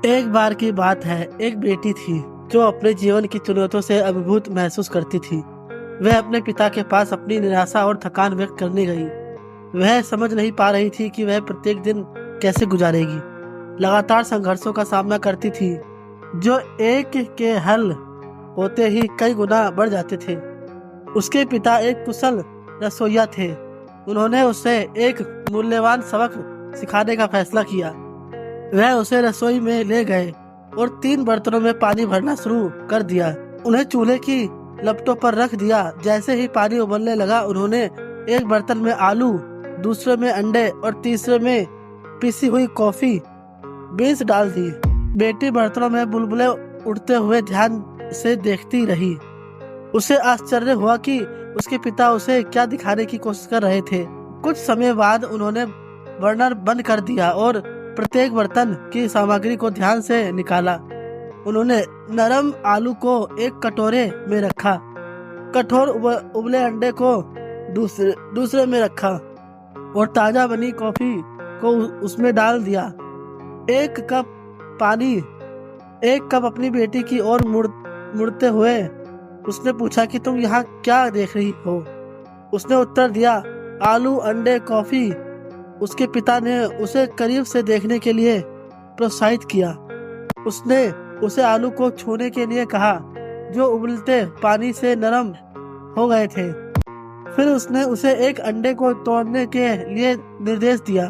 एक बार की बात है, एक बेटी थी जो अपने जीवन की चुनौतियों से अभिभूत महसूस करती थी। वह अपने पिता के पास अपनी निराशा और थकान व्यक्त करने गई। वह समझ नहीं पा रही थी कि वह प्रत्येक दिन कैसे गुजारेगी। लगातार संघर्षों का सामना करती थी, जो एक के हल होते ही कई गुना बढ़ जाते थे। उसके पिता एक कुशल रसोइया थे। उन्होंने उसे एक मूल्यवान सबक सिखाने का फैसला किया। वह उसे रसोई में ले गए और 3 बर्तनों में पानी भरना शुरू कर दिया। उन्हें चूल्हे की लपटों पर रख दिया। जैसे ही पानी उबलने लगा, उन्होंने एक बर्तन में आलू, दूसरे में अंडे और तीसरे में पिसी हुई कॉफी बीन्स डाल दी। बेटी बर्तनों में बुलबुले उड़ते हुए ध्यान से देखती रही। उसे आश्चर्य हुआ कि उसके पिता उसे क्या दिखाने की कोशिश कर रहे थे। कुछ समय बाद उन्होंने बर्नर बंद कर दिया और प्रत्येक बर्तन की सामग्री को ध्यान से निकाला। उन्होंने नरम आलू को एक कटोरे में रखा, कठोर उबले अंडे को दूसरे में रखा और ताजा बनी कॉफी को उसमें डाल दिया। एक कप अपनी बेटी की ओर मुड़ते हुए उसने पूछा कि तुम यहाँ क्या देख रही हो। उसने उत्तर दिया, आलू, अंडे, कॉफी। उसके पिता ने उसे करीब से देखने के लिए प्रोत्साहित किया। उसने उसे आलू को छूने के लिए कहा, जो उबलते पानी से नरम हो गए थे। फिर उसने उसे एक अंडे को तोड़ने के लिए निर्देश दिया,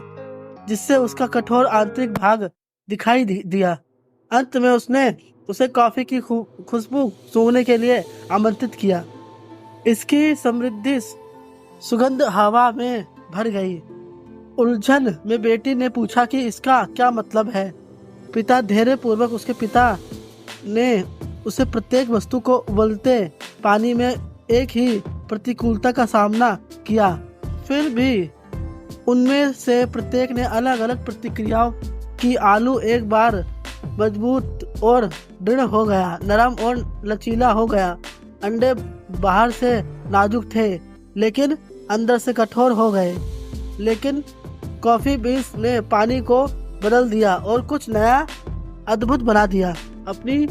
जिससे उसका कठोर आंतरिक भाग दिखाई दिया। अंत में उसने उसे कॉफी की खुशबू सूंघने के लिए आमंत्रित किया। इसकी समृद्ध सुगंध हवा में भर गई। उलझन में बेटी ने पूछा कि इसका क्या मतलब है। पिता धैर्य पूर्वक उसके पिता ने उसे प्रत्येक वस्तु को उबलते पानी में एक ही प्रतिकूलता का सामना किया। फिर भी उनमें से प्रत्येक ने अलग अलग प्रतिक्रियाओं की। आलू एक बार मजबूत और दृढ़ हो गया, नरम और लचीला हो गया। अंडे बाहर से नाजुक थे लेकिन अंदर से कठोर हो गए। लेकिन कॉफी बीन्स ने पानी को बदल दिया और कुछ नया अद्भुत बना दिया। अपनी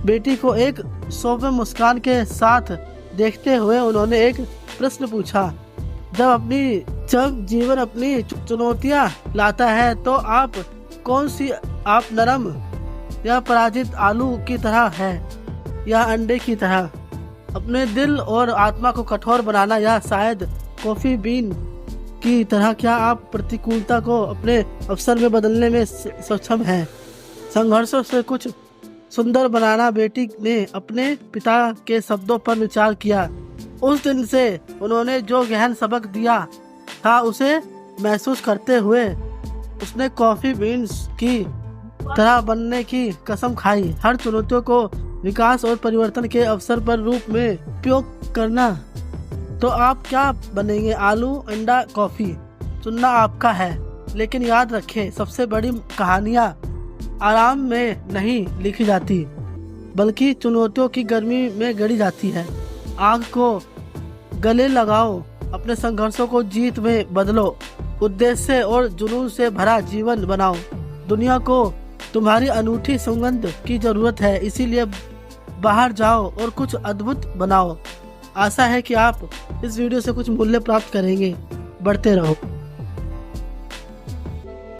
बेटी को एक सौम्य मुस्कान के साथ देखते हुए उन्होंने एक प्रश्न पूछा, जब जीवन अपनी चुनौतियां लाता है तो आप नरम या पराजित आलू की तरह है या अंडे की तरह? अपने दिल और आत्मा को कठोर बनाना या शायद कॉफी बीन की तरह? क्या आप प्रतिकूलता को अपने अवसर में बदलने में सक्षम हैं? संघर्षों से कुछ सुंदर बनाना। बेटी ने अपने पिता के शब्दों पर विचार किया। उस दिन से उन्होंने जो गहन सबक दिया था, उसे महसूस करते हुए उसने कॉफी बीन्स की तरह बनने की कसम खाई। हर चुनौतियों को विकास और परिवर्तन के अवसर पर रूप में उपयोग करना। तो आप क्या बनेंगे? आलू, अंडा, कॉफी? चुनना आपका है। लेकिन याद रखें, सबसे बड़ी कहानियां आराम में नहीं लिखी जाती, बल्कि चुनौतियों की गर्मी में गढ़ी जाती है। आग को गले लगाओ, अपने संघर्षों को जीत में बदलो, उद्देश्य और जुनून से भरा जीवन बनाओ। दुनिया को तुम्हारी अनूठी सुगंध की जरूरत है, इसीलिए बाहर जाओ और कुछ अद्भुत बनाओ। आशा है कि आप इस वीडियो से कुछ मूल्य प्राप्त करेंगे। बढ़ते रहो।